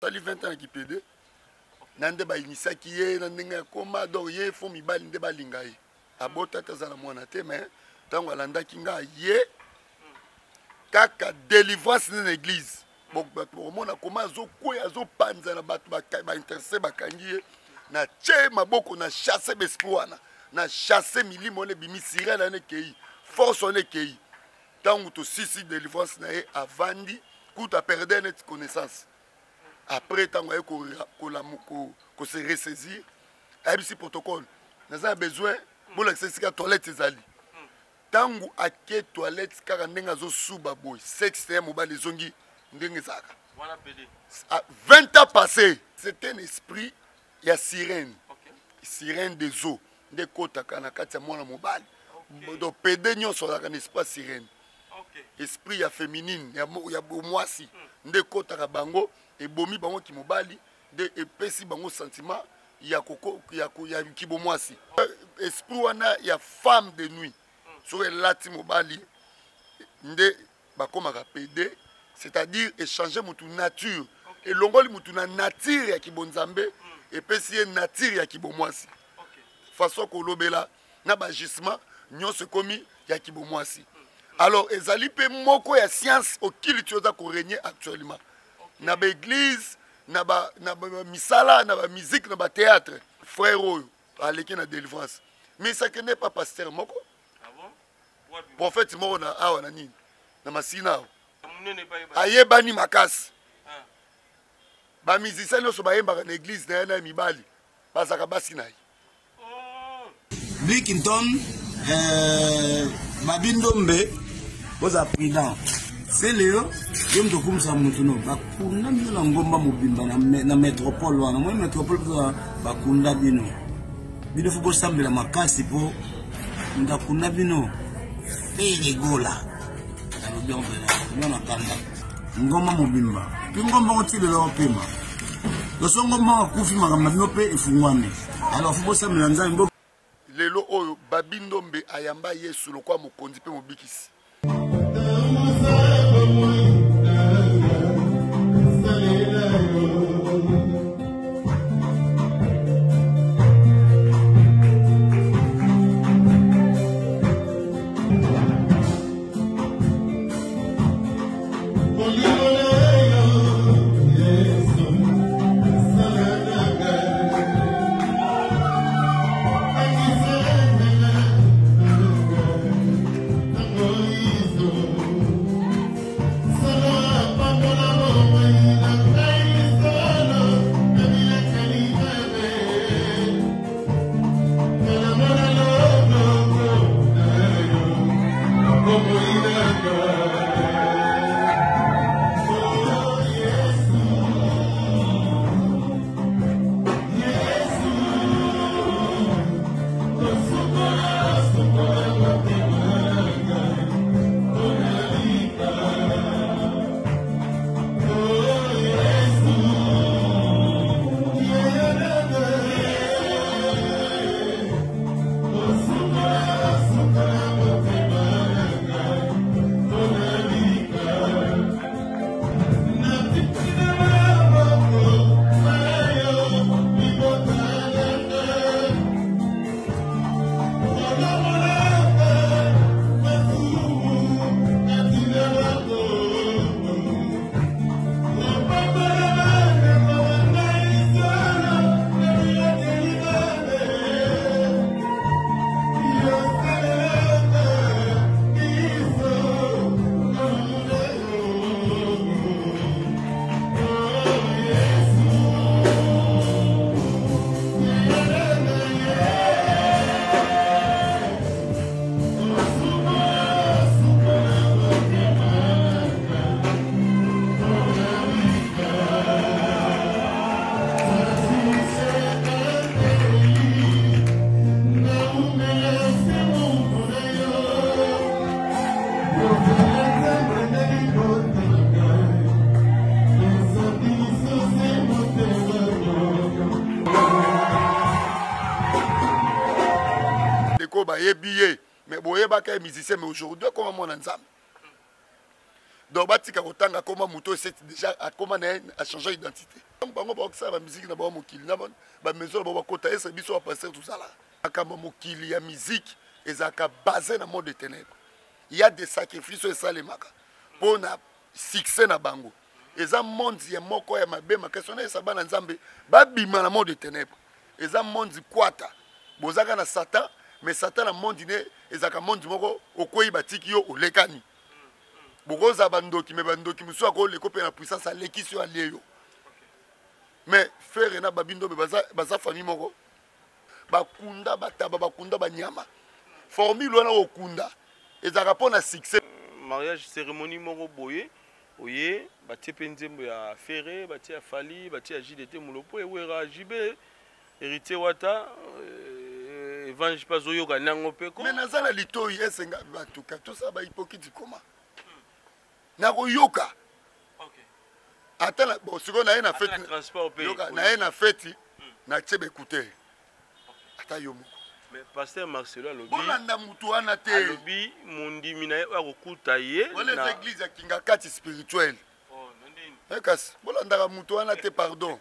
Sali 20 ans qui PD. Nande ba inisa ki ye nande koma donc ye fo mi bali nde balinga ye. Abota tazala mwana te mais tango alanda kinga ye kaka délivrance dans l'église. Bon mona koma zo koya zo panza na bato ba interesse bakangi na che maboko na chasser bespoana na chasser milimo ne bimi sirena ne kei force on ne kei. Tango to sisi délivrance na ye avandi kuta perdre net connaissance. Après tango ye ko se ressaisir abisi protocole nous avons besoin pour l'accès à toilette ezali tango ake toilette kaka ndenga zo suba boy sexe mobile zongi ndenge zaka Voilà PD. 20 ans passés c'était un esprit ya sirène. Sirène des eaux de kota kana kati ya mwana mobile donc PD nyonso la n'est pas sirène. Esprit ya féminine ya mwasi nde kota ka bango et bomi bango ki mobali de epesi bango sentiment ya koko ya kibo mwasi esprit wana ya femme de nuit sur lati mobali nde bakomaka PD, c'est-à-dire échanger mutu nature et longoli mutu na nature ya kibonzambe epesi nature ya kibo mwasi façon ko lobela na bagissement nyonso komi ya kibo mwasi. Alors ezali pe moko ya science okili tioza ko régner actuellement na ba église na ba misala na ba musique na ba théâtre frère oyo aleki na délivrance mais ça que n'est pas pasteur moko. Ah bon? Prophète moko na awa na nini na masina ayebani makasi ba musicien nyonso bayembaka na église na ye na mibali bazaka basi na ye Bickinton Babindombe was a prudent. C'est Léo, je me trouve ça maintenant. Bakunda bino ngomba mobimba na métropole wana. Moi métropole kwa bakunda bino. Bino fuko sambela makasi po ndakunda bino. Rigola. Alobi on bela. Na kanda. Ngomba mobimba. Ngomba otile la opema. Ngomba kufi makamba bino pe efungwane. Alors fuko sambela nzambe lelo oyo Babindombe ayamba Yesu lokwa mokonzi pe mobikisi. mais boye baka musicien mais aujourd'hui comment mon ensemble donc batika kotanga comment moto c'est déjà à comment a changé d'identité tant bango bakosala ba musique na ba mokili na ba maison ba kota esa biso ba passer tout ça là akamba mokili ya musique ezaka basé na monde de ténèbres. Il y a des sacrifices et ça les maka pour na succès na bango. Eza monde ya moko ya mabe makasona esa bana nzambe ba bima na monde de ténèbres. Eza monde kwata bozaka na Satan mais Satan na monde ne ezaka monde moko okoyi batiki yo olekani. Bokoza bandoki me bandoki musu ako leko pe na puissance aleki sur alieyo. Mais frère na babindo be baza famille moko bakunda bataba bakunda banyama. Formule wana okunda ezaka pona succès. Mariage cérémonie moko boye oye batie penzembo ya Ferré batie ya Fali batie ya JDT Mulopo ewera JB héritier wata Evange Pazoyo kanango peko. Mais nazala litoyi esenga batuka tout ça ba hypocrite comment na koyoka. OK. Attends bon siko na na fête transport pays. Na na fête na tchebe écouter. Ata yo moko. Mais pasteur Marcelo alobi. Bolanda mutu wana te. Alobi mundi mina akokuta ye na les églises ya kinga kati spirituel. Oh nandini. Ekas bolanda mutu wana te pardon.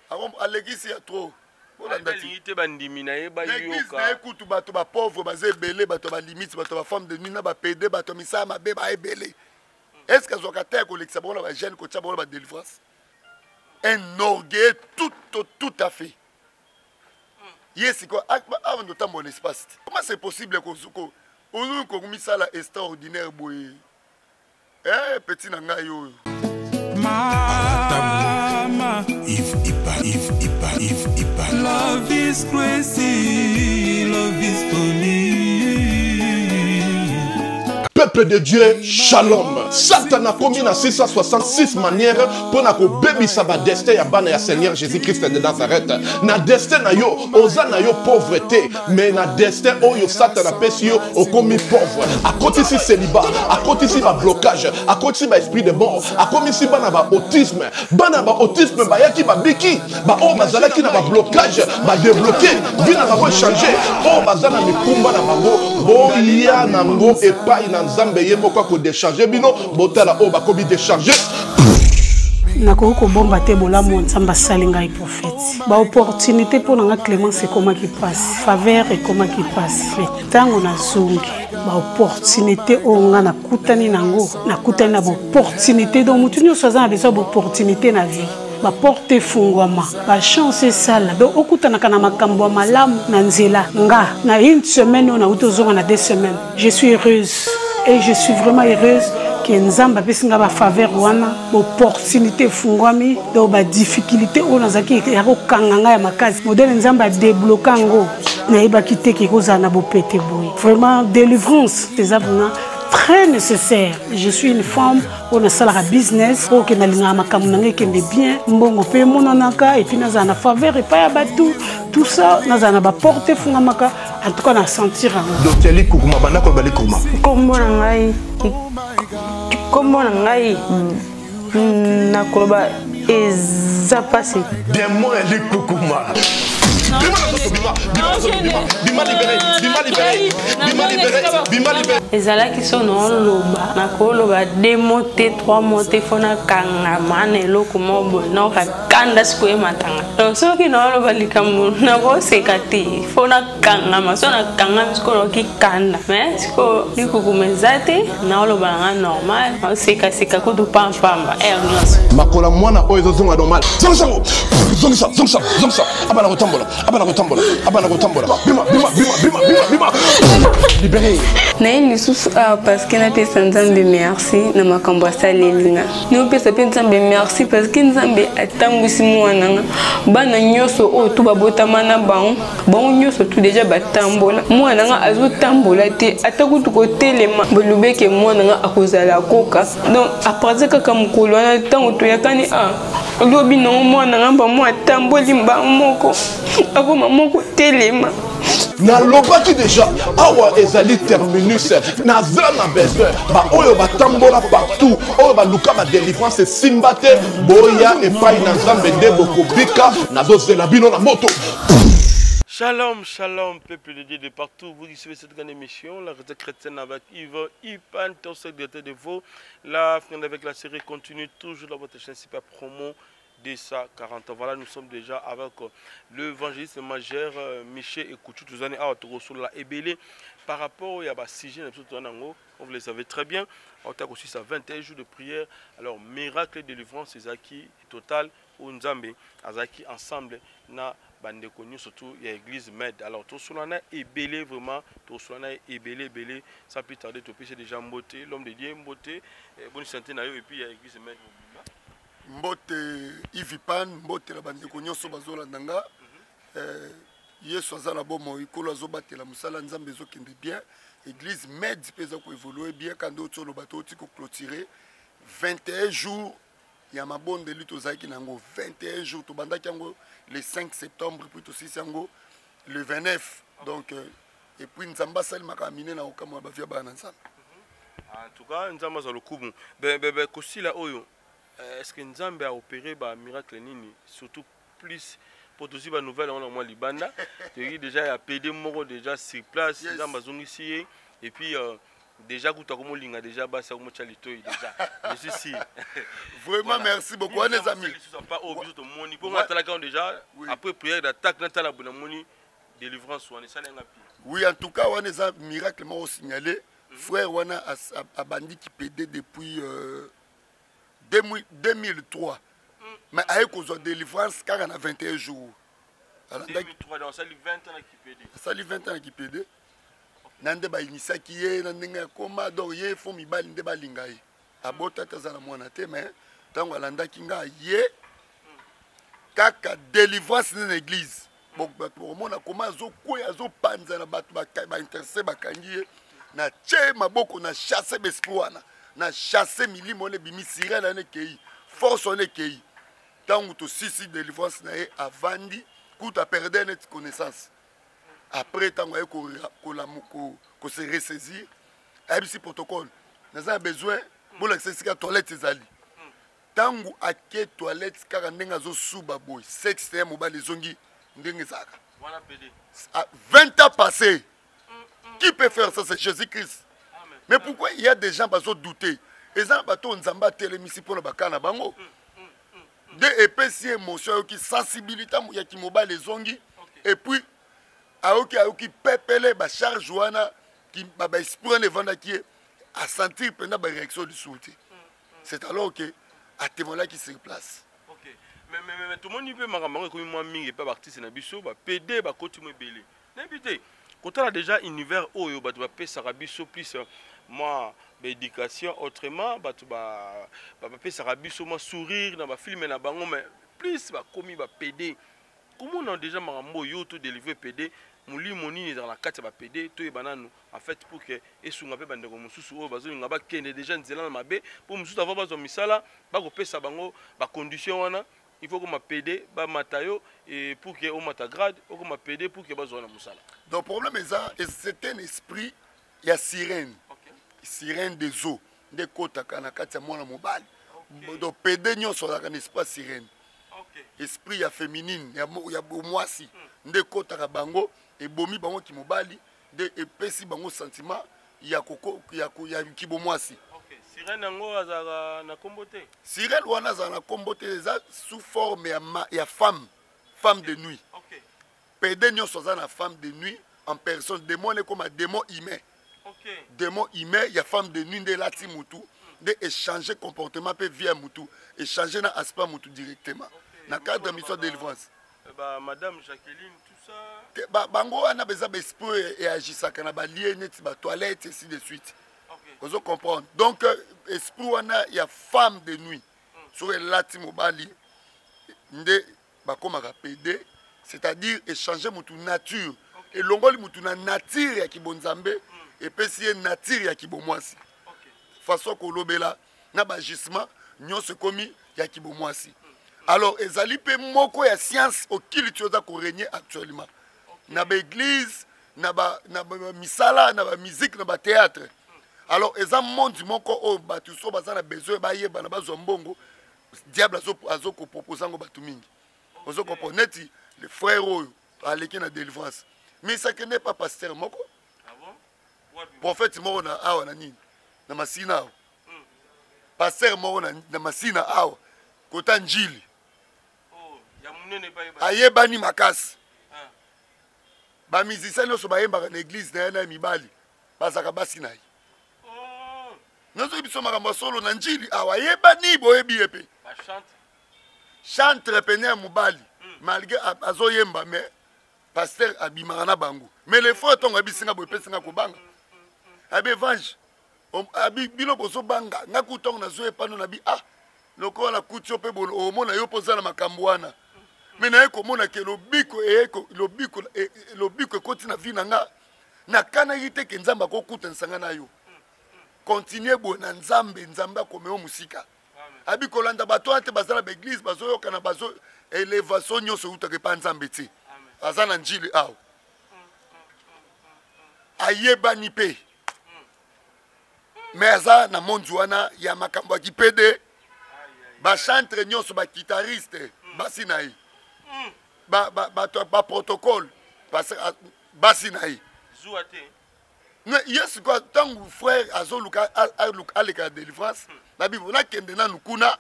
À l'église ya trop. Bolanda limite bandimi na ye ba yoka. L'église na écoute bato ba pauvre ba zebele bato ba limite bato ba femme de nuit na ba pédé bato misa mabe ba ebele. Est-ce que Zokata collecte bon la jeune côté bon la délivrance? Un orgueil tout à fait. Yes quoi avant de temps mon espace. Comment c'est possible que Zuko on comme ça la extraordinaire boy. Petit nanga yo. Mama if love is crazy, love is funny. Peuple de Dieu, shalom. Satan a commis dans 666 manières pour nous bébisa ba destin ya bana ya Seigneur Jésus-Christ de Nazareth. Na destin na yo, oza na yo pauvreté, mais na destin oyo Satan a pesi yo au commis pauvre. A côté si célibat, à côté si ba blocage, à côté si ba esprit de mort, à côté si bana ba autisme ba yaki ba biki, ba o bazala ki na ba blocage, ba débloquer, bina ba changer, o bazala mikumba na bango, bo ya nango epai na Nzambe ye moko ko décharger bino botala o bakobi décharger nakoko ko bomba te bolamo Nzambe salinga et prophète ba opportunité pour nga Clémence comment qui passe faveur et comment qui passe tango na zungi ba opportunité o nga na kutani nango na kutani na opportunité donc mutu nyo soza na besoin d'opportunité na vie ba porte fungwama ba chance sala donc okutana kana makambo malamu na nzela nga na une semaine on a utozonga na 2 semaines je suis heureuse. Et je suis vraiment heureuse que Nzamba pesinga ba faveur wana, opportunité fungwami, do ba difficulté on azaki ya ko kanganga ya makazi. Modèle Nzamba débloquer ngo na iba kité ki koza na bo pété boy. Vraiment délivrance des avuna très nécessaire. Je suis une femme on a salara business pour que na linga makamu nanga kende bien, mbongo pe monanaka et puis na za na faveur et pas ya batu. Tout ça na za na ba porter fungamaka. En tout cas, on a senti Docteur Likoukouma, Banako Balikouma. Comment on a eu na koloba eza passé. Bien moi Likoukouma. Ezala qui sont non loba na koloba 2 mois 3 mois fona kanga mane loko mobo na ka kanda siku e matanga donc so ki no loba likamu na bo sekati fona kanga masona kanga misko ki kanda mais siko likukumezate na loba nga normal o seka ko du pamba ernos makola mwana oyo zonga normal zonga abana kotambola bima libéré na ini susu parce que na pesa Nzambe merci na makambo asalelinga no pesa Nzambe merci parce que Nzambe atambwisi mwana bana nyoso o tu babotama na bango nyoso tu déjà batambola mwana nga azotambola te atakutu ko telema bolubeke mwana nga akozala koka donc à partir kaka mukolo na tango to yakani lobi no mwana nga ba mo atamboli mba moko akoma moko telema na lobaki déjà awa ezali terminus na zana besoin ba oyo batambola partout oyo ba luka ba délivrance simbate boya et pas na Nzambe nde bokobika nazozela bino na moto. Shalom, shalom, peuple de Dieu de partout. Vous qui suivez cette grande émission, la radio chrétienne avec Yves Ipan, ton secrétaire de vous. La fin avec la série continue toujours dans votre chaîne super promo 240 ans. Voilà, nous sommes déjà avec l'évangéliste majeur Michel Ekouchou Touzane à Otorosola Ebele par rapport à sujet, comme vous le savez très bien, on a aussi ça 21 jours de prière. Alors, miracle de délivrance, c'est Zaki total ou Nzambe, Azaki ensemble na bande connu surtout il y a l'église Med. Alors tout cela est belé vraiment, tout cela est belé sans plus tarder tout c'est déjà Mboté, l'homme de Dieu Mboté, bonne santé na yo et puis il y a l'église Med. Mbote Ivipan, Mbote la bande connu so bazola ndanga. Yesu azala bomo ikolo azobate la musala Nzambe ezokende bien. Église Med peza ko évoluer bien quand d'autres lo bato ti ko clôturer 21 jours. Il y a ma bonne de lutte aux Aïki Nango 21 jours, tout banda Kiango le 5 septembre, puis aussi Siango le 29. Donc, et puis Nzamba Sal Makamine na Okamo Bavia Banansan. En tout cas, Nzamba Sal Koubou. Kosi la Oyo, est-ce que Nzamba a opéré un miracle Nini, surtout plus pour aussi une nouvelle, on a moins Libanda. Déjà, il y a PD Moro déjà sur place, Nzamba Zongisie, et puis. Déjà, comme linga déjà bas ça chalito déjà. Je suis vraiment merci beaucoup les amis. Pas au biso to moni pour moi déjà après prière d'attaque dans la bonne moni délivrance on est ça ngapi. Oui, en tout cas on est un miracle m'a signalé. Frère on a bandit qui PD depuis 2003. Mais avec cause délivrance car on a 21 jours. 2003 dans ça 20 ans qui PD. Ça 20 ans qui PD. Nande ba inisa ki ye ndenga koma donc ye fo mi bali nde balinga ye abota tazana mwana te mais tango alanda kinga ye kaka délivrance dans l'église bon pour mona koma zo koya zo panza na batu ba intercès bakangi na che maboko na chasser bespoana na chasser milimo le bimi sirena ne kei force on ne kei tango to sisi délivrance na ye avandi kuta perdre net connaissance. Après, tant qu'on se ressaisir, il y a un protocole. Nous avons besoin pour l'accès à la toilette. Tant que la toilette, car on a un sous-baboy, sexe, mobile, les ongi, 20 ans passés. Qui peut faire ça? C'est Jésus-Christ. Mais pourquoi il y a des gens qui ont douté? Les gens qui ont télémissi pour le bakana bango. Des épaisses émotions qui sensibilité qui mobile les ongi. Et puis, aoki pepele ba charge wana qui ba esprit ne vanda qui a sentir pendant ba réaction du soutien. C'est alors que à témoin qui se place. OK. Mais tout le monde peut makamanga comme moi mingi pas artiste na biso ba PD ba kotumo belé. N'habité. Quand on a déjà univers oyo ba ba pesa biso plus moi éducation autrement ba pesa biso moi sourire dans ba film na bango mais plus ba komi ba PD. Comment on a déjà makambo yo to délivrer PD Mouli moni dans la carte va PD to banano en fait pour que et sunga pe bande ko mususu o bazo ngaba kende déjà nzela na mabe pour mususu avoir bazo misala ba ko pesa bango ba condition wana il faut que ma PD ba matayo et pour que o mata grade o ko ma PD pour que bazo na musala. Donc problème est ça et c'est un esprit il y a sirène. Sirène des eaux des kota kana kati mwana mobali. Donc PD nyonso la kana espace sirène. Esprit ya féminine ya bomwasi nde kota bango et bomi bango ki mobali de epesi bango sentiment ya koko ya ki bomwasi. OK. Sirène ngo azaka na kombote. Sirène wana za na kombote za sous forme ya femme de nuit. OK. PD nyonso za na femme de nuit en personne démon comme un démon humain. OK. Démon humain ya femme de nuit de lati mutu de échanger comportement pe via mutu échanger na aspect mutu directement. Na cadre de mission de délivrance. Madame Jacqueline, tout ça. Bango wana beza esprit et agissaka na ba lié net ba toilette ainsi de suite. Vous comprenez. Donc esprit wana ya femme de nuit. Sur lati mobali nde ba komaka PD, c'est-à-dire échanger mutu nature et longoli mutu na nature ya kibonzambe et pesi nature ya kibomwasi. Façon ko lobela na ba gisement nyonso komi ya kibomwasi. Alors, ezali pe moko ya science au kilitioza ko régner actuellement. Na ba église, na ba misala, na ba musique, na ba théâtre. Alors, eza monde moko o batu so bazana besoin ba yeba na ba zombongo, diable azo ko proposer ngo batu mingi. Ozo ko poneti le frère oyo aleki na délivrance. Mais ça que n'est pas pasteur moko. Ah bon? Prophète moko na awa na nini? Na masina awa. Pasteur moko na masina awa. Kota njili. ayebani makasi bamusicien nyonso bayembaka na église na ye na mibali bazaka basi na ye nazoki biso makambo ya solo na njili awa ayebani boyebi ye mpe chantre pene ya mobali malgré azoyemba mais pasteur abimaka na bango mais le fois ntongo abisinga boye epesinga kobanga abi evange abi biloko ozobanga nga kutongo nazoya epano na bi lokola kuti yo mpe omona yo mpo oza na makambo wana me naye komona ke lobiko ekoti na vi na nga nakanaki te ke nzambe akokutanisanga na yo continue boye na nzambe akomeo mosika abi kolanda bato wana te baza na baeglise bazoyokana elevation nyonso eutaka epa nzambe te aza na njili awa ayebani mpe me aza na mondi wana ya makambo ya kipede bachantre nyonso bakitariste basi na ye baprotocole basi na ye ye sikoyo ntango frère azoluka aleka ya délivrance nabibo nakende nanu kuna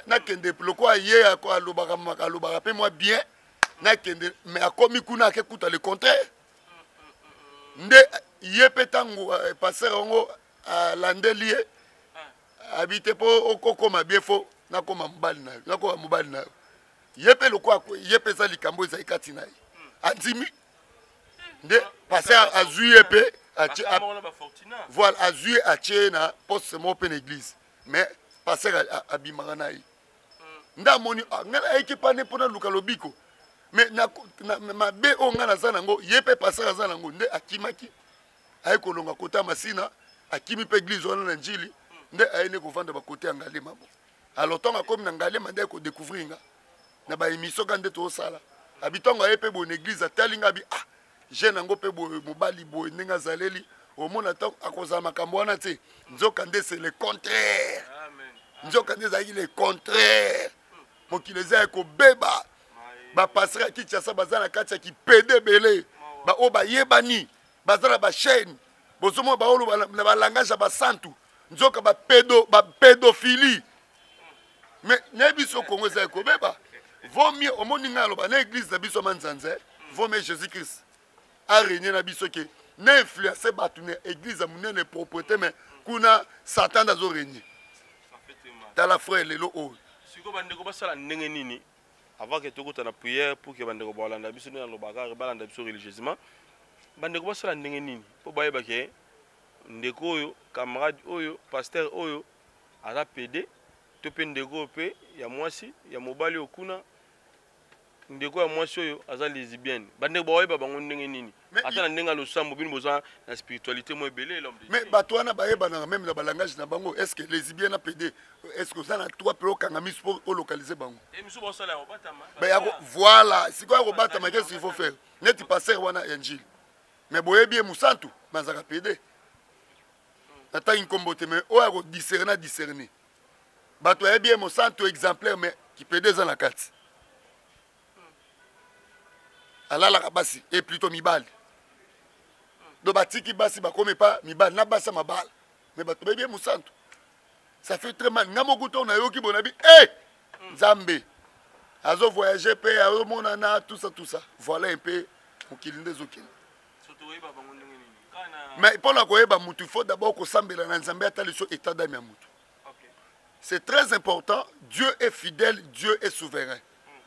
nakende lokola ye alobaka mpe mwa bien nakende mais akomi kuna akekuta le contraire nde ye mpe ntango paster yango alandeli ye habite mpo okokoma bien fo nakoma mobali na yo ye mpe lokola ye mpe eza likambo ezali kati na ye andimi nde paster azwi ye mpe voilà azwi ye atie na poste moko mpe na église mais paster abimaka na ye nde amoni ngai nayeki pane mpo naluka lobiko mais mabe oyo ngai naza nango ye mpe paster aza nango nde akimaki aye kolonga kota masina akimi mpe église wana na njili nde ayene kovanda bakote ya ngalema bo alors ntongo akomi na ngalema nde akodécouvrir nga na baémission ka nde tozosala abi ntongo aye mpe boye na église atali nga abi jeune yango mpe boye mobali boye ndenge azaleli omona ntango akozala makambo wana te nzoka nde c'est le contraire nzoka nde ezalaki le contraire mokili eza ya kobeba bapasteur ya kinshasa baza na kati ya kipede ebele baoyo bayebani baza na bachaine bozomona baolo na balangage ya basantu nzoka bapédophilie mais nayebi biso kongo eza ya kobeba vaut mieux omoni ngai aloba na église na biso manzanza vaut mieux jésus christ arégné na biso ke na influence bato na église ya monene propreté mais kuna satan azorégné tala frère lelo oyo sikoyo bandeko basala ndenge nini avant ke tokota na prière pour ke bandeko balanda biso nde nalobaka balanda biso religieusement bandeko basala ndenge nini mpo bayeba ke ndeko oyo camarade oyo pasteur oyo aza pede to mpe ndeko oyo mpe ya mwasi ya mobali oyo kuna ndeko ya mwasi oyo aza lesbienne bandeko bayeba bango ndenge nini ata na ndenge alosambo bino boza na spiritualité mo ebele mais bato wana bayebanaka même na balangage na bango est ce que lesbienne na pede est ce que oza na trois mpe okanga miso mpo olocalize bango voilà sikoyo akobatama qu'est ce qu'il faut faire neti pasteur wana ya njili mais boyebi ye mosantu bazaka pede natangi nkombo te mais oyo akodiscerne bato ayebi ye mosantu exemplaire mais kipede eza na kati alalaka basi e plutôt mibali do batiki basi bakomi pa mibali na basi mabala mais bato bayebi ye mosantu ça fait très mal nga moko to nayoki bonabi nzambe azo voyager mpe azomonana tout ça voilà un peu mokili nde ezokende mais mpona koyeba mutu il faut d'abord kosambela na nzambe atali so état d'âme ya mutu c'est très important. Dieu est fidèle, Dieu est souverain.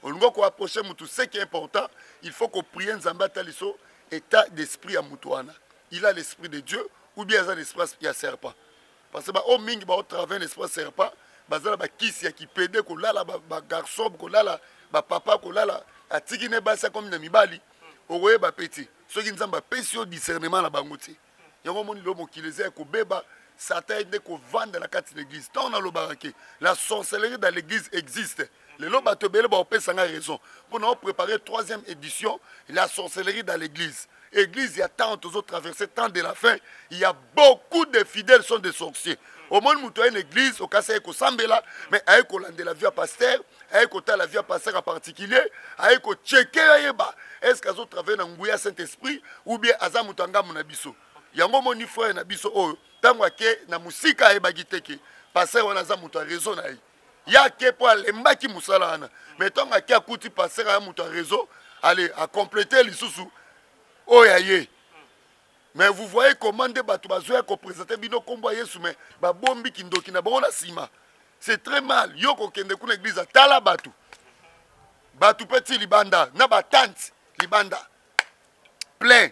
On doit approcher mutu, ce qui est important, il faut qu'on prie nzambe atali so état d'esprit à mutuana. Il a l'esprit de Dieu ou bien il a l'esprit ya serpent. Parce que au mingi ba au travers l'esprit serpent, bazala ba kisi ya kipede ko lala ba garçon ko lala ba papa ko lala atiki ne ba sa comme na mibali. Owe ba petit. Ceux qui nzamba pesi au discernement na bango te. Yango moni lo mokileze ko beba Satan est ko vendre la carte de l'église. Tant on a le baraqué, la sorcellerie dans l'église existe. Les lobes te belle ba opé sanga raison. Pour nous préparer 3e édition, la sorcellerie dans l'église. Église, il y a tant d'autres traversées, tant de la fin, il y a beaucoup de fidèles sont des sorciers. Au moins, nous avons une église, au cas où Sambela, mais avec la vie à pasteur, avec la vie à pasteur en particulier, avec checker, est-ce qu'ils ont travaillé dans le Saint-Esprit ou bien Azamutanga Munabiso. Yango moni frère na biso oyo tango ake na musika e bagiteke passer wana za muto raison na ya ke po alembaki musala wana mais ntongo ake akuti passer ya moto ya réseau allez à compléter lisusu oyo aye. Mais vous voyez comment des bateaux bazoya ko présenter bino kombo Yesu mais ba bombi kindoki na bona sima. C'est très mal. Yo ko kende ku na église tala batu. Batu petit libanda na ba tante libanda. Plein.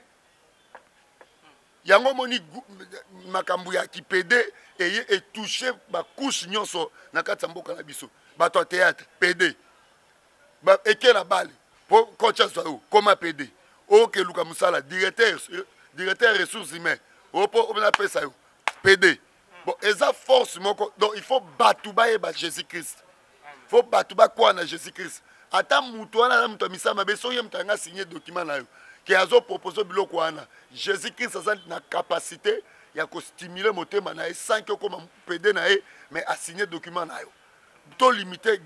Yango moni makambu ya kipede et toucher ba couche nyonso na kati mboka na biso. Bato théâtre PD. Ba ekela bale. Pour coach zo comment PD. OK Luka Musala directeur ressources humaines on appelle ça PD bon eza force moko donc il faut batuba ba Jésus Christ faut batuba quoi na Jésus Christ ata mutu wana na mutu misama beso ye mutanga signer document na yo qui azo proposer biloko wana Jésus Christ a na capacité ya ko stimuler motema na sans que comme PD na ye mais a signer document na yo to limiter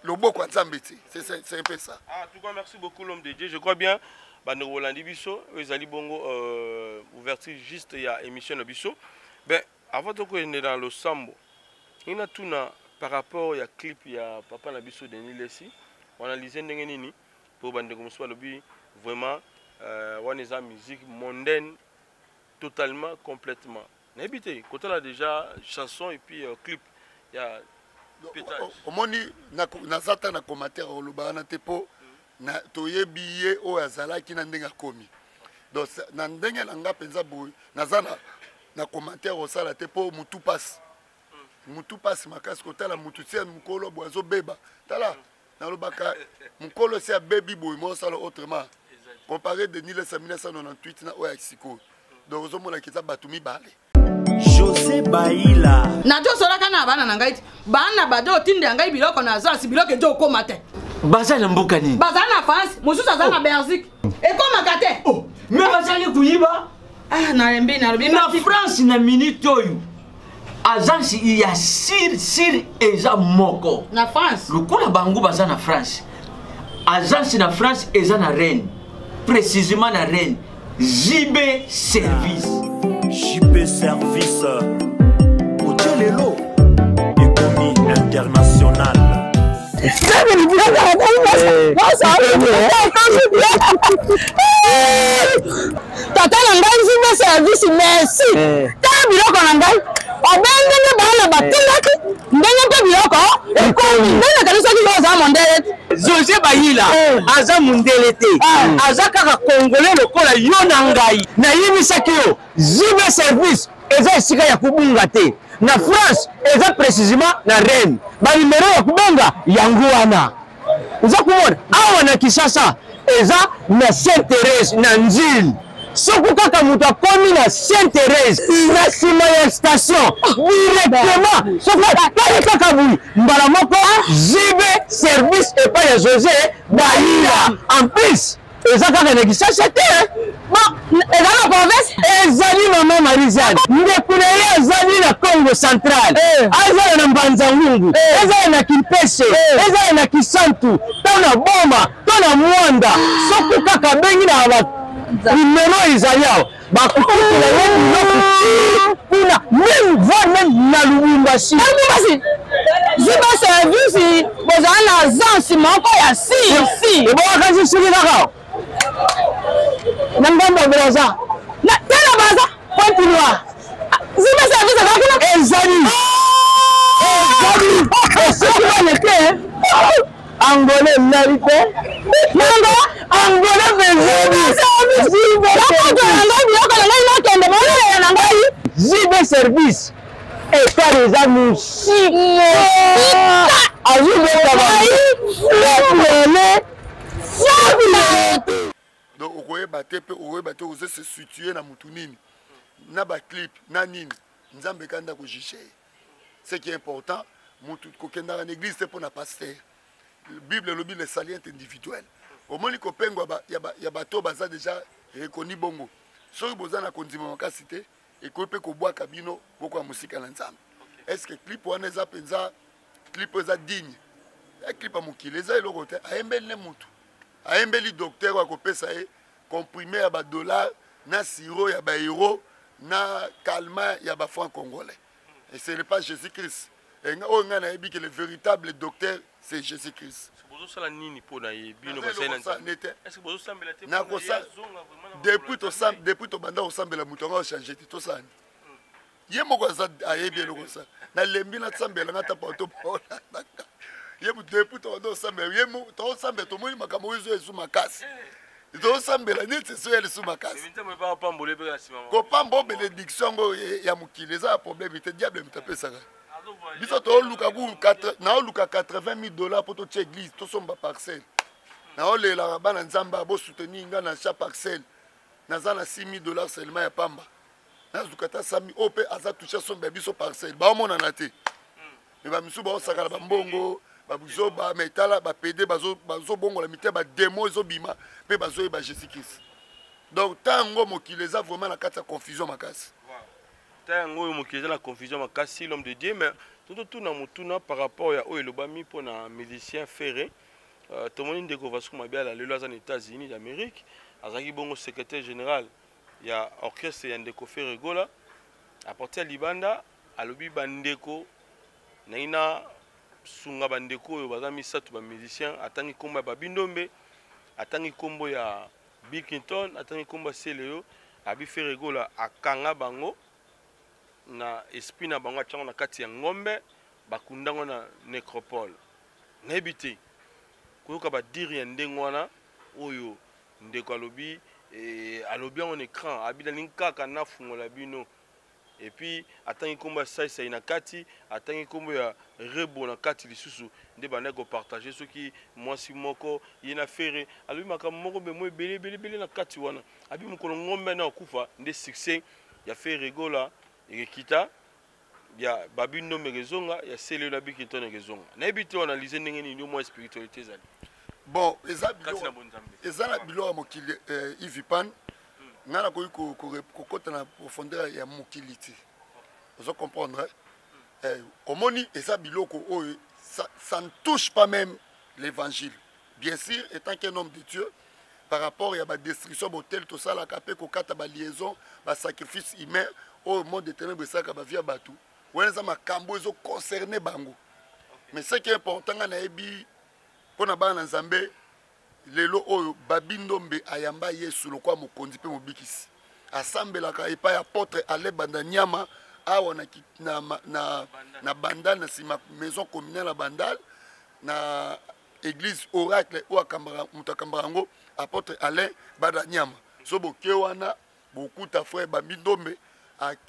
le beau quoi Nzambe c'est un peu ça. Ah tout cas merci beaucoup l'homme de Dieu je crois bien. Bando Rolandi Bisso, Ezali Bongo, ouverture juste il y a émission de Bisso. Ben, avant de qu'on est dans le sambo, il y a tout par rapport à clip, il y a Papa Nabisso de Nilesi. On a lisé Nini pour Bando comme soit le but vraiment, on est en musique mondaine totalement, complètement. N'habitez, quand on a déjà chanson et puis clip, il y a pétage. Au moins, nazata na commentaire au Lubana Tepo. Na toyebiye o azalaki na ndenga komi donc na ndenga na nga penza boy nazana na commentaire au sala te po mutu passe makasi kotala mutu tia mukolo boazo beba tala na lobaka mukolo sia baby boy mo sala autrement comparé de Nile 1998 na o Mexico donc ozo mona kiza batumi bale José Baïla na to solaka na bana na ngai bana bado tinde ngai biloko na zasi biloko jo ko mate Bazana mbokani. Bazana France, mususa zana Belgique. Et comment kate? Oh, mais bazali kuyiba. Ah, na rembi na France na minute oyo. Agence il y a sir eza moko. Na France. Lokola bango bazana France. Agence na France eza na Rennes. Précisément na Rennes. JB Service. JB Service. Otelelo. Économie internationale. Tata na ngai nzimbe service merci ta biloko na ngai obengenge bana batindaki ndenge mpe biloko ekomi ndenge kanisa kilo za mondele José Baïla aza mundele te aza kaka congolais lokola yo na ngai na yimisaki yo JB Service eza esika ya kubunga te na France eza précisément na Rennes ba numéro ya kubenga yango wana uza kumona awa na Kinshasa eza na Sainte-Thérèse na Nzili soko kaka mutu akomi na Sainte-Thérèse na sima ya station directement soko kaka bui mbala moko JB Service epai ya José Baïla en plus eza kaka na Kinshasa te eza na province ezali mama Marizane ndekuna ye ezali na Congo central ezali na Mbanza-Ngungu ezali na Kimpese ezali na Kisantu to na Boma to na Mwanda soko kaka bengi na numéro ezali awa bakukutela ye biloko kuna même na Lubumbashi JB Service bozala na agence moko ya si ebokakasi soki kaka na ngambo ya Braza na tena baza continue JB Service akakuna ezali ezali Angolais mérité. Nanga Angolais bezeli. JB Service. Et par les amis si donc okoye baté pe okoye baté oze se situer na mutu nini na ba clip na nini nzambe kanda ko jicher ce qui est important mutu kokenda na église c'est pour na pasteur Bible lobi les salientes individuelles au moni ko pengwa ya bato baza déjà reconnu bongo soki boza na kondima makasi te et ko pe ko bwaka bino boko ya musika na nzambe est-ce que clip wana eza penza clip eza digne clip amukile eza eloko te ayembeli ne mutu ayembeli docteur wa kopesa e comprimé ya ba dollar na sirop ya ba euro na calmant ya ba franc congolais et ce n'est pas Jésus-Christ Et on a dit que le véritable docteur, c'est Jésus-Christ. Est-ce que vous depuis ton banda ensemble la mouton a changé tout ça. Yé moko za ayebi le ça. Na lembi na tsambela ngata poto bona. Yé mu depuis ton banda ensemble yé mu ton ensemble to moni makamo izo esu makasi. To ensemble ni tse so esu makasi. Ko pambo bénédiction ngo ya mukile za problème te diable mutapesa. Biso to luka ku 4 na luka $80,000 pour toute église to somba parcelle. Na ole la bana nzamba bo soutenir nga na chaque parcelle. Na za na $6,000 seulement ya pamba. Na zukata sami ope aza toucher son bébé so parcelle. Ba mona na te. Mais ba misu ba osaka ba mbongo, ba buzo ba metala ba PD bazo bongo la mité ba démon zo bima pe bazo ba Jésus-Christ. Donc tango mokileza vraiment na kata confusion makasi. Tango mokileza la confusion makasi l'homme de Dieu mais tout na mutuna par rapport à Oelobami pour na musicien ferré. Tout le monde découvre ce qu'on bien les aux États-Unis d'Amérique. Azaki bongo secrétaire général, il y a orchestre Yandeko Ferregola. À partir de Libanda, à l'obi bandeko, naina sunga bandeko yo bazami satu ba musicien atangi komba ba bindombe, atangi kombo ya Bikington, atangi komba Seleo, abi Ferregola akanga bango na esprit na bango chango na kati ya ngombe bakundango na nécropole. Nebité koyoka ba dire ya ndenge wana oyo ndeko alobi alobi en écran abida linkaka na fungola bino et puis atangi komba saisa ina kati atangi kombo ya rebo na kati lisusu nde bana ko partager ce qui mwasi moko yena fere alobi makambo moko be mo belé na kati wana abi mukolo ngombe na okufa nde succès ya Ferregola ekita ya babindo megezonga ya Seleo na Bikington megezonga na ebiti on analyser ndenge ni mo spiritualité zali. Bon, ezana bilo mokili Ivipan ngana ko kokota na profondeur ya mokiliti. Vous comprendre omoni eza biloko oyo ça ne touche pas même l'évangile. Bien sûr, étant qu'un homme de Dieu par rapport à la destruction hôtel tout ça la capé ko kata ba liaison ba sacrifice humain au monde de ténèbres ça ka ba via batu. Wena ma kambo zo concerné bango. Mais ce qui est important na ebi pona bana nzambe lelo oyo babindombe ayamba Yesu lokwa mokonzi pe mobikisi asambelaka epa ya apôtre ale banda nyama awa na bandal na sima maison communale na bandal na église oracle o akambara mutakambarango apôtre ale banda nyama so boke wana bokuta frère babindombe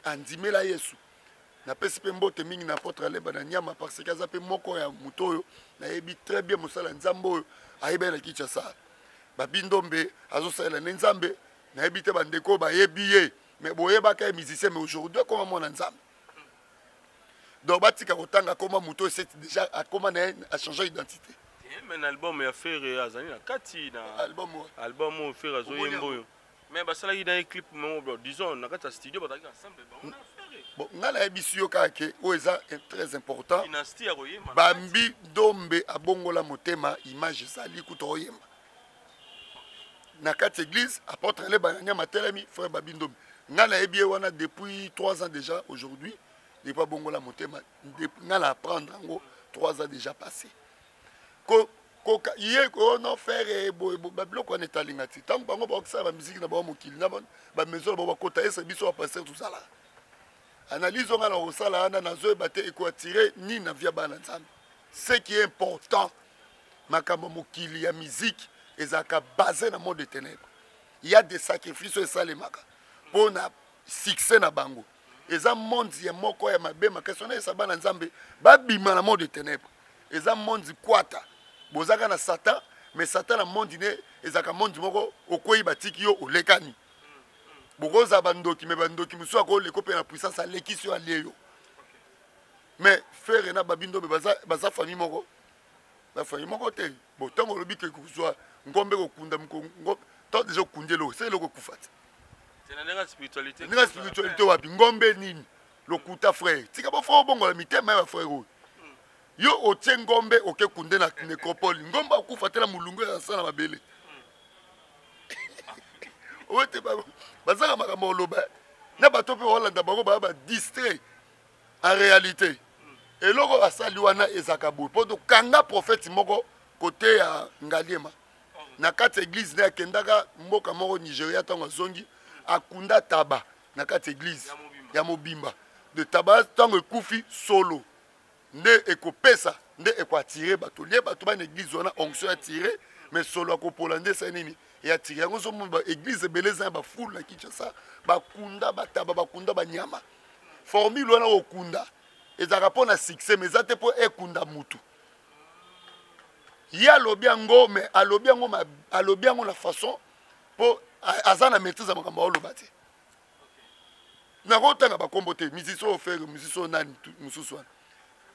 andimela Yesu na pesi pe mbote mingi na apôtre ale banda nyama parce que aza pe moko ya mutoyo na yebi très bien musala nzambo ayebe na Kinshasa babindombe azosala na nzambe na yebi te bandeko ba yebiye mais boyeba ka musicien mais aujourd'hui comment mon nzambe donc batika kotanga comment muto c'est déjà a comment a changé d'identité mais l'album ya faire azani na kati na album faire azoyembo mais basala ina clip mo disons na kati studio bataki ensemble ba bon ngala yebisu yo kake o eza très important bambi dombe abongola motema image sali kutoyema na kati église apôtre le bananya matelemi frère babindombe ngala yebi wana depuis 3 ans déjà aujourd'hui il pas bongola motema ngala apprendre ngo 3 ans déjà passé ko yé ko no faire babiloko na talingati tant bango ba oksa ba musique na ba mokili na ba maison ba kota esa biso passer tout ça là analyse on a la osala na zo baté ko attirer ni na via bana nzambe ce qui est important makambo mokili ya musique ezaka basé na monde de ténèbres il y a des sacrifices et ça les maka pour na succès na bango eza monde ya moko ya mabe makasona esa bana nzambe ba bima na monde de ténèbres eza monde kwata bozaka na Satan mais Satan na monde ne ezaka monde moko okoyi batiki yo olekani bokoza bandoki me bandoki musu akole ko pe na puissance à l'équipe à lieyo mais faire na babindombe baza famille moko la famille moko te bon tant on lobi que kuzwa ngombe ko kunda mko to déjà kundelo c'est le ko kufata c'est na spiritualité wapi ngombe nini lokuta frère tika bo fo bongo la mitema ya frère yo otie ngombe oke kunde na nécropole ngomba kufata na mulungu ya sana mabele ote bazaka makambo loba na bato pe Hollande bango ba distrait en réalité eloko basali wana ezaka boye mpo tokanga prophète moko côté ya Ngaliema na kati église na akendaka mboka moko Nigeria ntango azongi akunda taba na kati église ya mobimba de taba ntango ekufi solo nde ekopesa nde ekoatire bato lie bato bana église wana onction atire mais solo akopola nde sa nini eyatire yango ozomona ba église ebele eza ya bafoule na Kinshasa bakunda bataba bakunda banyama formule wana okunda ezalaka mpo na succès mais eza te mpo ekunda mutu ye alobi yango mais alobi yango na façon mpo aza na maîtrise ya makambo oloba te nakotanga bakombo te musicien ofere musicien nani mosusu wana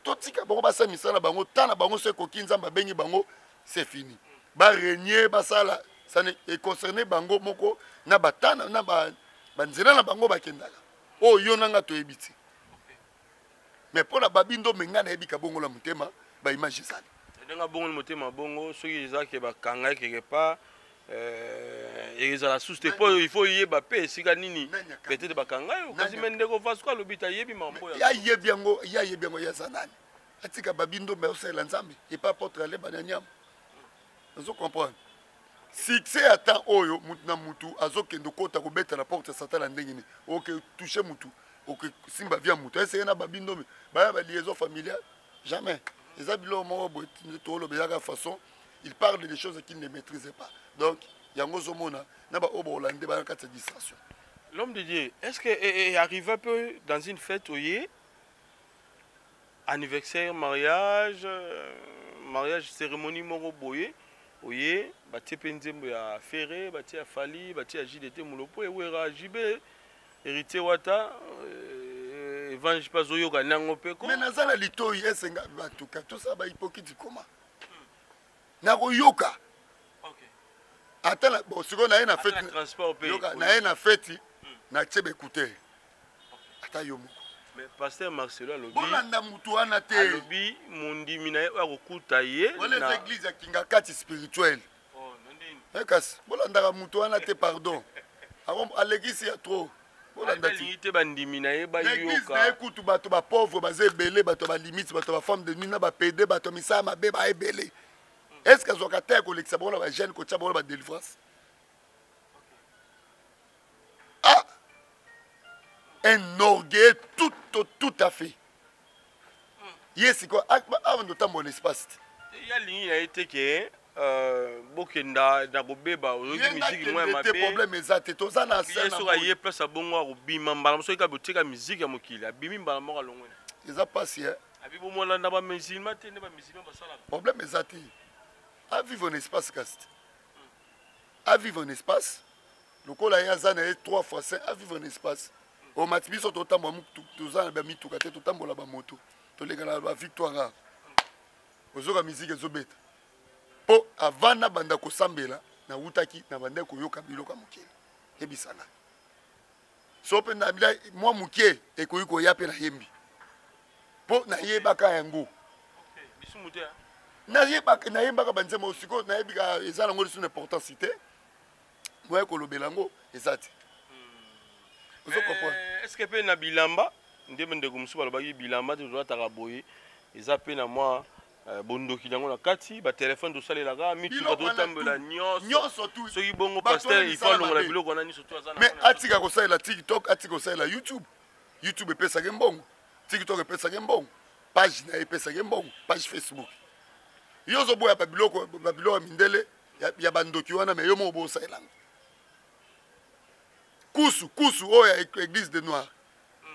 totika bango basala misala na bango ta na bango so ekoki nzambe abengi bango c'est fini barenie basala sane econcerne bango moko na batana na banzela na bango bakendaka oyo yo nanga toyebi te mais mpo na babindo menga nayebika bongo na motema baimage ezali ndenge bongo na motema bongo soki ezake bakanga quelque part ezala susu te mpo il faut yeba mpe esika nini peut-être bakanga yo kasi me ndeko vasco alobi te ayebi mambo yayebi yango yaza nani atika babindo me osalela nzambe epa apotre aleba na nyama ozo comprendre succès ata oyo mutu na mutu azokende kota kobeta na porte ya satana ndenge ni oke toucher mutu oke simba via mutu eseye na babindo me baya ba liaison familiale jamais eza bilo moko boye tolobelaka façon il parle des choses qu'il ne maîtrisait pas donc yango zomona na ba obo hollandais ba kati distraction. L'homme de Dieu, est-ce que arrive un peu dans une fête oye anniversaire, mariage, cérémonie moko boye oye batie penzembo ya ferré, batie ya fali, batie ya JDT mulopo ewera jibe héritier wata evange pas oyoka nango peko. Mais nazala litoyi esenga batuka tout ça ba hypocrite comment? Na koyoka. Attends, bon, si on a une fête, na fête, na tchebe écouter. Attends, yomo. Mais pasteur Marcelo alobi. Bolanda mutu ana te. Alobi mundi mina ya kokuta ye. Wala les églises ya kinga kati spirituel. Oh, nandini. Ekas, bolanda mutu ana te pardon. À l'église ya trop. Bolanda limite bandi mina ye ba yoka. L'église na écoute bato ba pauvre ba zebele bato ba limite bato ba femme de nuit na ba pédé bato misa ma be ba ebele. Est-ce que zoka terre collecte bon la jeune ko tchabo la délivrance? Ah, un orgueil tout à fait. Yes, quoi? Avant de temps mon espace. Il y a ligne a été que bokenda na kobeba oyoki musique moi ma be problème ezate to za na scène so aye place bongo akobima mbala so ka botika musique ya mokili abimi mbala moko alongwe eza pasi hein abibo molanda ba musulman te ne ba musulman basala problème ezate à vivre un espace caste à vivre un espace le col a yazana est 3 fois 5 à vivre un espace au matibiso to tambo to za ba mituka te to tambo la ba moto to lengana ba victoire ozoka musique ezobeta po avant na banda ko sambela na wutaki na banda ko yoka biloka mukele ebisana so pe na bila moi muke e ko yiko yape na yembi po na yebaka yango bisumute na yebaka banzema osiko na yebika ezala ngoli sur importance te moi ko lobelango ezati ozo comprendre est-ce que pe na bilamba ndeme ndeko musuba lobaki bilamba te doit taraboye eza pe na moi bondoki dango na kati ba téléphone to salela ka mituka to tambola nyonso tout soki bongo pasteur il faut longola biloko na niso to azana mais atika ko salela TikTok atika ko salela YouTube epesa ke mbongo TikTok epesa ke mbongo page na epesa ke mbongo page Facebook yozo boya ba biloko mindele ya bandoki wana mais yo mo bo salela kusu oya église de noir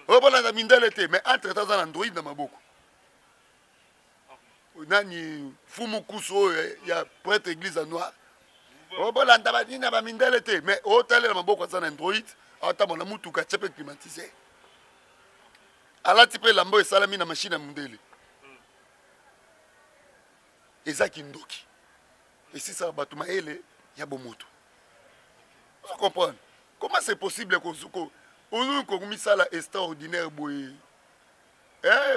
obona na mindele te mais entre temps na Android na maboko nani fumu kuso ya prêtre église à noir obolanda badina ba mindele te mais otale na maboko za na Android ata mona mutuka tchepe climatisé alati pe lambo esalami na machine ya mundele ezaki ndoki esisa bato maele ya bomoto vous comprenez comment c'est possible que on komisala extraordinaire boye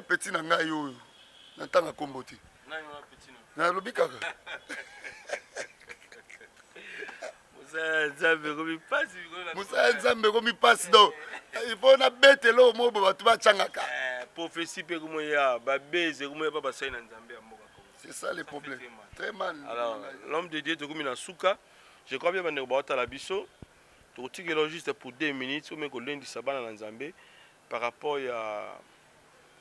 petit na ngai oyo natanga kombo te na lobi kaka Musa Nzambe komi passe donc il faut na betelo mobo batu ba changaka prophétie pe comme ya ba beze comme ya ba sai na Nzambe ya mboka. C'est ça le problème. Très mal. Alors l'homme de Dieu de comme na suka, je crois bien bande ba la biso. To tikelo juste pour 2 minutes ou même ko lundi sabana na Nzambe par rapport à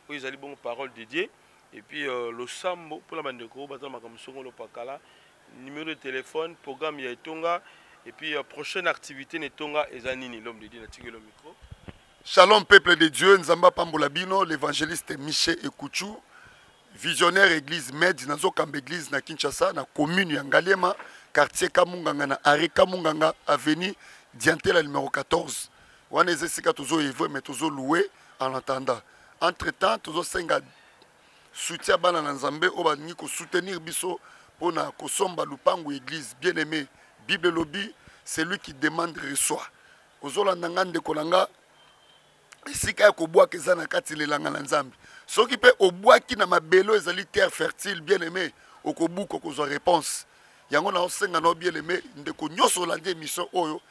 ils allaient bon parole de Dieu et puis le sambo pour la bande ko bazama makambo songo lo pakala numéro de téléphone programme ya Etonga et puis prochaine activité Netonga ezanini l'homme de Dieu na tikelo micro. Shalom peuple de Dieu, Nzamba Pambolabino, l'évangéliste Michel Ekouchou, visionnaire église Med, nazo kambe église na Kinshasa, na commune ya Ngalema, quartier Kamunganga na Arrêt Kamunganga, avenue Diantela numéro 14. Wana ezesika tozo evre mais tozo louer en attendant. Entre-temps, tozo senga soutien bana na Nzambe o baningi ko soutenir biso pona ko somba lupangu église bien-aimé. Bible lobby, c'est lui qui demande reçoit. Ozola nangande kolanga esika ya kobwaka eza na kati lelanga na Nzambe soki mpe obwaki na mabelo ezali terre fertile bien aimé okobuka kozwa réponse yango na osenga na bien aimé ndeko nyonso olandi émission oyo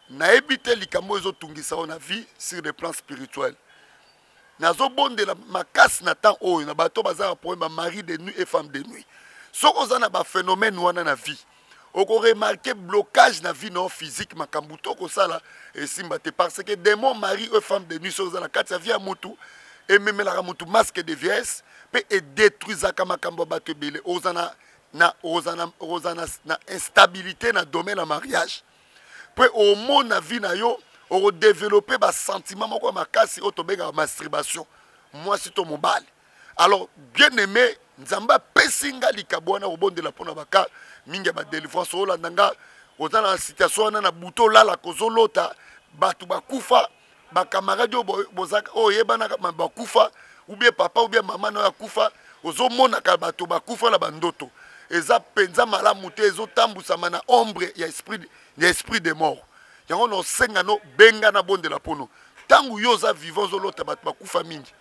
nayebi te likambo ezotungisa o na vie sur le plan spirituel nazobondela makasi na temps oyo na bato bazala problème mari de nuit et femme de nuit soki oza na baphénomène wana na vie oko remarquer blocage na vie non physique makambu to ko sala et simbate parce que démon mari et femme de nuit sur la carte via mutu et même la mutu masque de vieillesse peut et détruire ka makambo bato belé ozana na instabilité na domaine na mariage peut au monde na vie na yo o développer ba sentiment moko makasi otobenga masturbation moi c'est ton mobile alors bien aimé Nzamba pesinga likabwana obondela pona baka mingi ba délivrance olandanga ozana na situation na buto lala kozolota batu bakufa ba camarade bozaka oyebana bakufa ou bien papa ou bien maman na yakufa ozomona ka batu bakufa la bandoto eza penza malamu te ezotambusa mana ombre ya esprit de mort yango no senga no benga na bondela pono tangu yoza vivant zolota batu bakufa mingi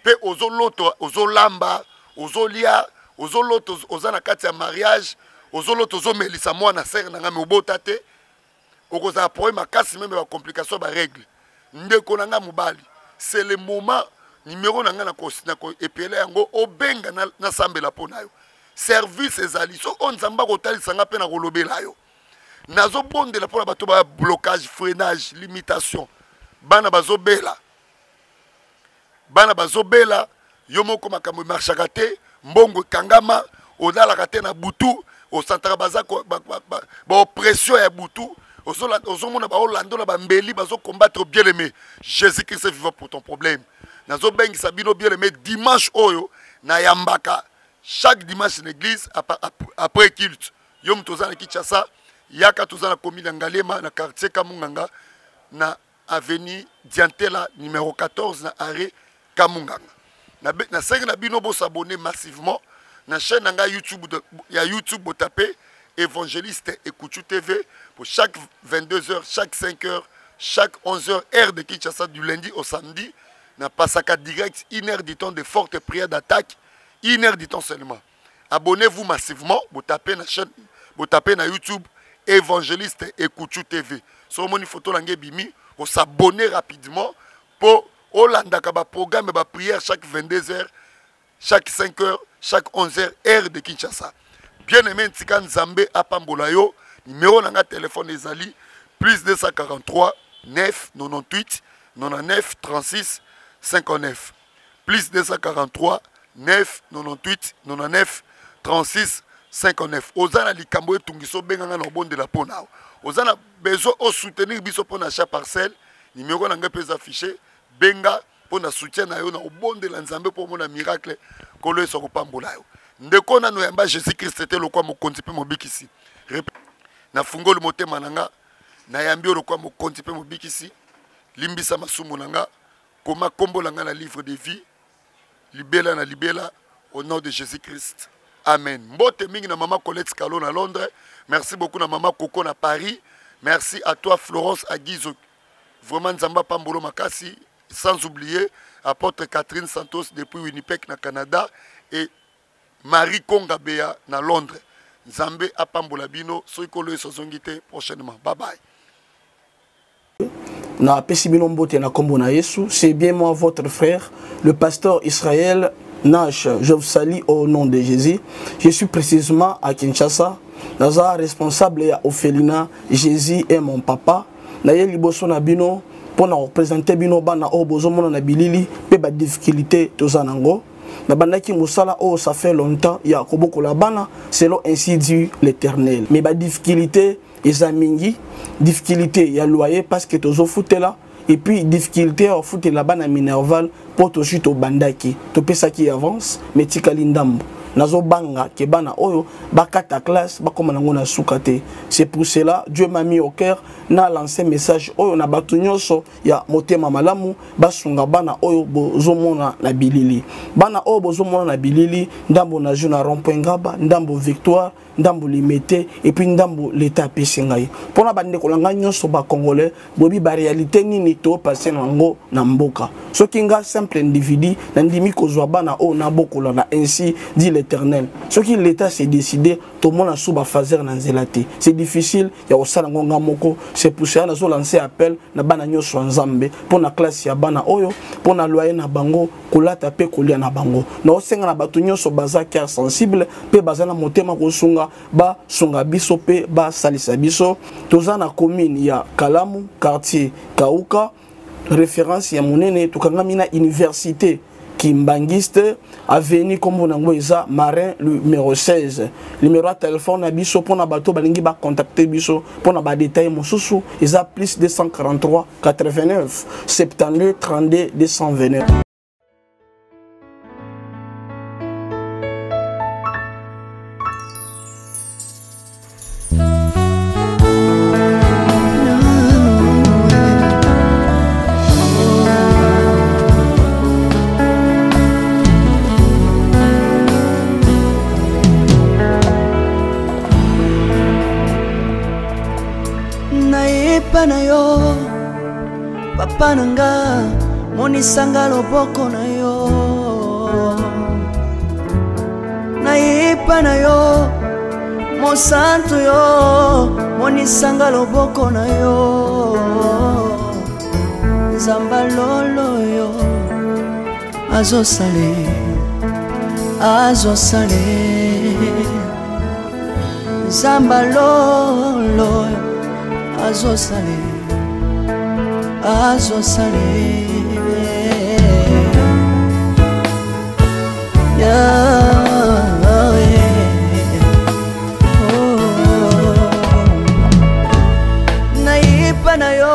pe ozoloto ozolamba ozolia ozoloto ozana kati ya mariage ozoloto ozomelisa mwana sere na ngame obota te okoza problème makasi même ba complication ba règle ndeko na nga mobali c'est le moment numéro na nga na ko epele yango obenga na sambela pona yo service ezali so on Nzamba ko talisa nga pe na kolobela yo nazo bondela pona bato ba blocage freinage limitation bana bazobela yo moko makambo marchaka te mbongo kangama odalaka te na butu osantaka baza ba oppression ya butu ozomona baolandola bambeli bazokombattre bien aimé Jésus-Christ est vivant pour ton problème nazobengisa bino bien aimé dimanche oyo na yambaka chaque dimanche na église après culte yo mtoza na Kinshasa yaka toza na commune Ngalema na quartier Kamunganga na avenue Diantela numéro 14 na arrêt Kamunganga na senga na bino bo s'abonner massivement na chaîne nanga YouTube ya YouTube bo taper évangéliste Ekouchou TV pour chaque 22h, chaque 5h, chaque 11h heure de Kinshasa du lundi au samedi na pasaka direct 1 heure du temps de forte prière d'attaque 1 heure du temps seulement. Abonnez-vous massivement bo taper na chaîne bo taper na YouTube évangéliste Ekouchou TV. Sur mon photo langé bimi pour s'abonner rapidement pour Olandaka ba programme ba prière chaque 22h, chaque 5h, chaque 11h heure de Kinshasa. Bien aimé Ntika Nzambe apambola yo, numéro nanga téléphone ezali plus 243 9 98 99 36 59 plus 243 9 98 99 36 59. Ozana likambo etungiso benganga na bonde la pona. Ozana besoin au soutenir biso pona chaque parcelle, numéro nanga peut afficher benga pona soutien na yo na obonde la Nzambe pour mona miracle kolo eso ko pambola yo. Ndeko na no yamba Jésus-Christ était le kwa mokonzi pe mobikisi. Na fungolo motema nanga na yambi le kwa mokonzi pe mobikisi. Limbisa masumu nanga koma kombo nanga na livre de vie. Libela na libela au nom de Jésus-Christ. Amen. Mbote mingi na maman Colette Scalo na Londres. Merci beaucoup na maman Coco na Paris. Merci à toi Florence Aguizo. Vraiment Nzamba pambolo makasi. Sans oublier apôtre Catherine Santos depuis Winnipeg na Canada et Marie Konga Bea na Londres. Nzambe apambola bino soikolo esozongite prochainement. Bye bye. na pesi bino mbote na kombo na Yesu. C'est bien moi votre frère, le pasteur Israël Nash. Je vous salue au nom de Jésus. Je suis précisément à Kinshasa. Naza responsable ya Ophelina. Jésus est mon papa. Na ye liboso na bino pour représenter bino bana o bozo mona na bilili pe ba difficulté tozanango. Na bandaki musala oh ça fait longtemps ya koboko la bana selon ainsi dit l'Éternel. Mais ba difficulté ezamingi, difficulté ya loyer parce que tozo foutela et puis difficulté à foutre la bana minerval pour to chute au bandaki. To pesa qui avance mais tikali ndambo. Nazo banga ke bana oyo bakata classe bakoma nango na sukate. C'est pour cela Dieu m'a mis au cœur na lancé message oyo na batu nyonso ya motema malamu basunga bana oyo bozomona na bilili. Bana oyo bozomona na bilili ndambo na juna rond-point Ngaba, ndambo Victoire, ndambo Limete et puis ndambo l'état pesingai. Pona bande kolanga nyonso ba congolais bobi ba réalité nini to passer nango na mboka. Soki nga simple individu na ndimi kozwa bana oyo na bokola na ainsi dit l'Éternel. Ce qui l'État s'est décidé, tout le monde a sous fazer na nzelate. C'est difficile, il y a aussi la ngonga moko. C'est pour ça que nous lancé appel na bana nyoso nzambe pour na classe ya bana oyo, pour na loyer na bango, kolata pe kolia na bango. Na osenga na batu nyoso baza cœur sensible, pe baza na motema kosunga ba sunga biso pe ba salisa biso. Toza na commune ya Kalamu, quartier Kauka, référence ya monene tukanga mina université Kimbangiste, avenue comme on a Marin, le numéro 16. Le numéro de téléphone à biso pour na bateau balingi ba contacter biso pour na ba détail mon sousou, ils a plus 243 89 72 32 229. Na yo papa nanga monisanga loboko na yo naipa na yo mosantu yo monisanga loboko na yo nzamba lolo yo azosale nzamba lolo azosale naipa na yo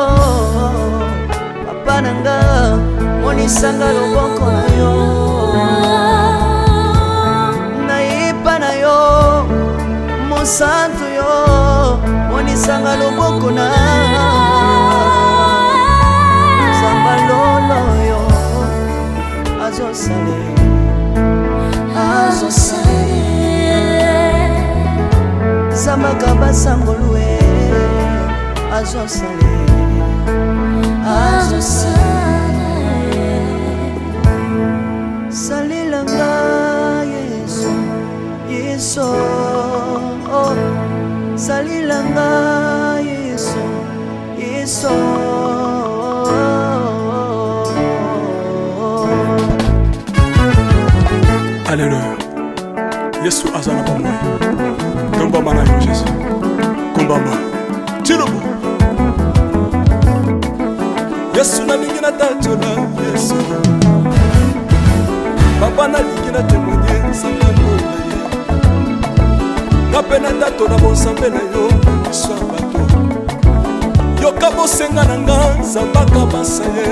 papa nanga monisanga loboko na yo naipa na yo mosantu yo monisanga loboko na nzamba lolo yo azosale zambaka basangolue azosale salilanga Yesu salilanga Yesu Alléluia. Yesu azana ba moi. Komba mana yo Jésus. Komba ma. Tilobo. Yesu na lingina tatola Yesu. Papa na lingina témoigner sangalo. Napena tato na bonsambe na yo so bato. Yoka bosenga nanga zambaka basaye.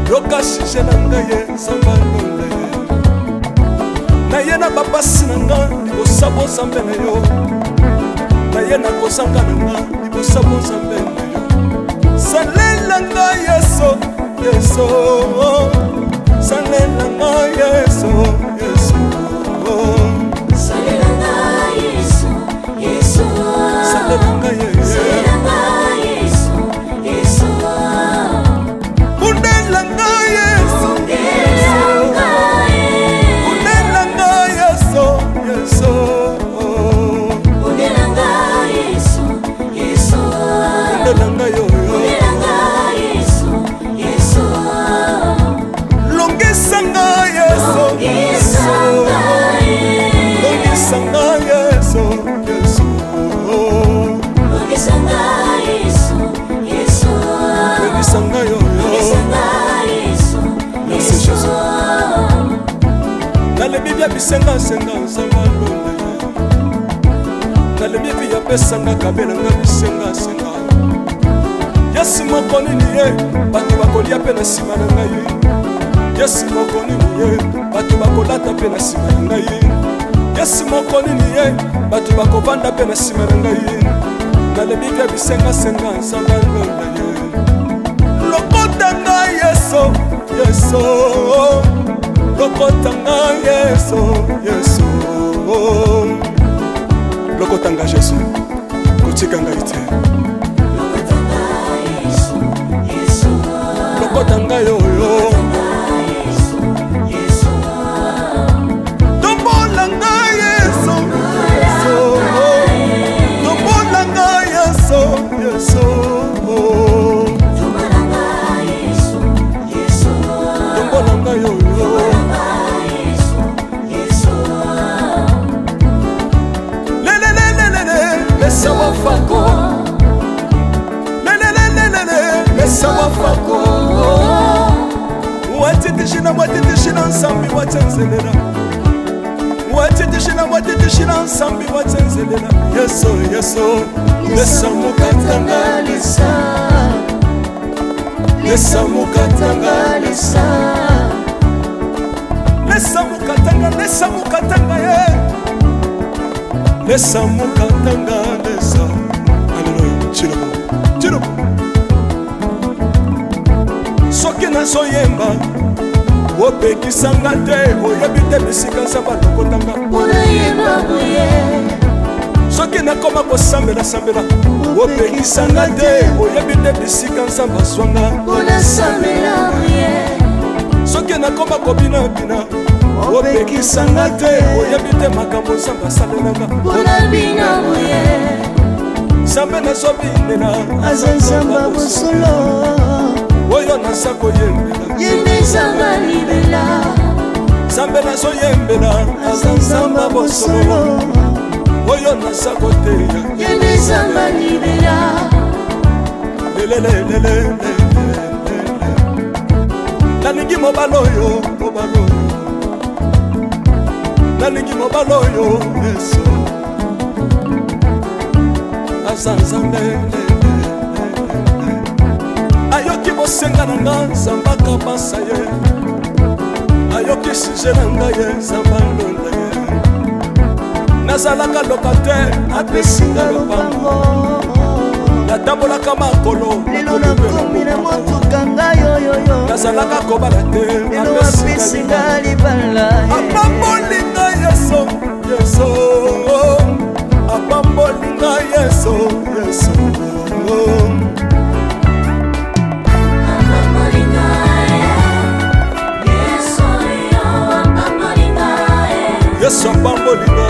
Yoka shije nanga ye sambalo. Na ye na babasi nanga libosa bonsambe na yo. Na ye na kosanga nanga libosa bonsambe na yo. Salelanga Yesu Yesu. Salelanga Yesu Yesu. Salelanga Yesu Yesu. Salelanga Yesu Yesu. Undelanga Yesu Undelanga Yesu Yesu. Undelanga Yesu Yesu. Undelanga yo yo. bisenga senga nzamba londa nalemi ya pesanga kabela nga bisenga senga Yesu moko nini ye bato bakolia pe na nsima na ngai Yesu moko nini ye bato bakolata pe na nsima na ngai Yesu moko nini ye bato bakovanda pe na nsima na ngai nalemi ya bisenga senga nzamba londa ye lokota ngai Yesu Yesu lokota ngai Yesu Yesu lokota ngai Yesu kotika ngai te lokota ngai yoyo tombola ngai Yesu tombola ngai Yesu Yesu tombola ngai yoyo Laisse moi fako Laisse moi fako Watitishina nsambi watenzelela Watitishina nsambi watenzelela Yeso Yeso Lesa mukatanga lisa Lesa mukatanga lisa Lesa mukatanga ye Lesa mukatanga lesa Alléluia Chilo Soki na soyemba Opekisanga te Oyebi te bisika nzamba lokotanga Unayemba buye Soki na koma kosambela sambela Opekisanga te Oyebi te bisika nzamba swanga Unasambela buye Soki na koma kobina bina Opekisanga te Oyebi te makambo nzamba salelanga Unabina buye Nzambe na sobinela Aza nzamba bosolo Oyo nasako yembela Yende nzamba libela Nzambe naso yembela Aza nzamba bosolo Oyo nasako teya Yende nzamba libela Lelelelelele Nalingi mobaloyo Nalingi mobaloyo Yesu Aza nzambe Ayoki bosenga na nga nzamba kabasa ye Ayoki sije na nga ye nzamba ndonda ye Nazalaka lokater apesinga lopango Natambolaka makolo Lelo na komi na motuka nga yoyoyo Nazalaka kobala te Lelo apesinga libala Apambolinga Yesu Yesu Apambolinga Yesu Yesu Yesu apambolinga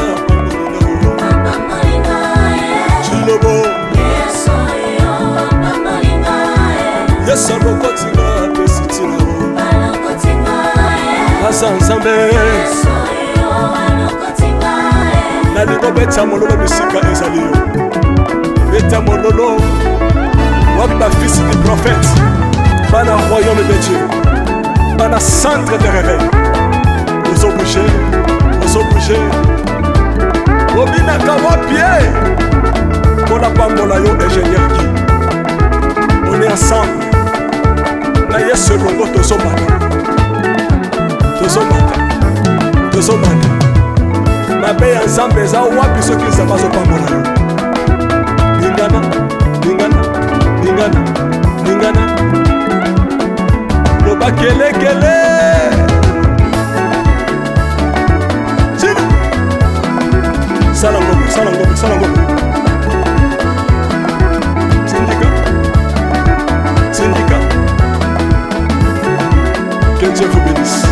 Chilobo Yesu alokotinga pesitila Asa nzambe Nalingo beta mololo bisika ezali yo Beta mololo Wamba fils du prophète Bana royaume de Dieu Bana centre de réveil Nous obligés Obinaka wapie Kola pambola yo ingénieur qui On est ensemble Na yesu longo tozomata Mabe ya nzambe eza wapi soki nzambe azopambola yo Ningana Loba kelekele Salangobe Syndicat Que Dieu vous bénisse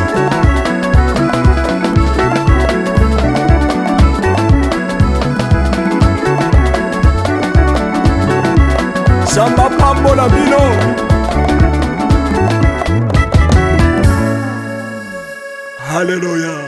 Samba pambola bino Alléluia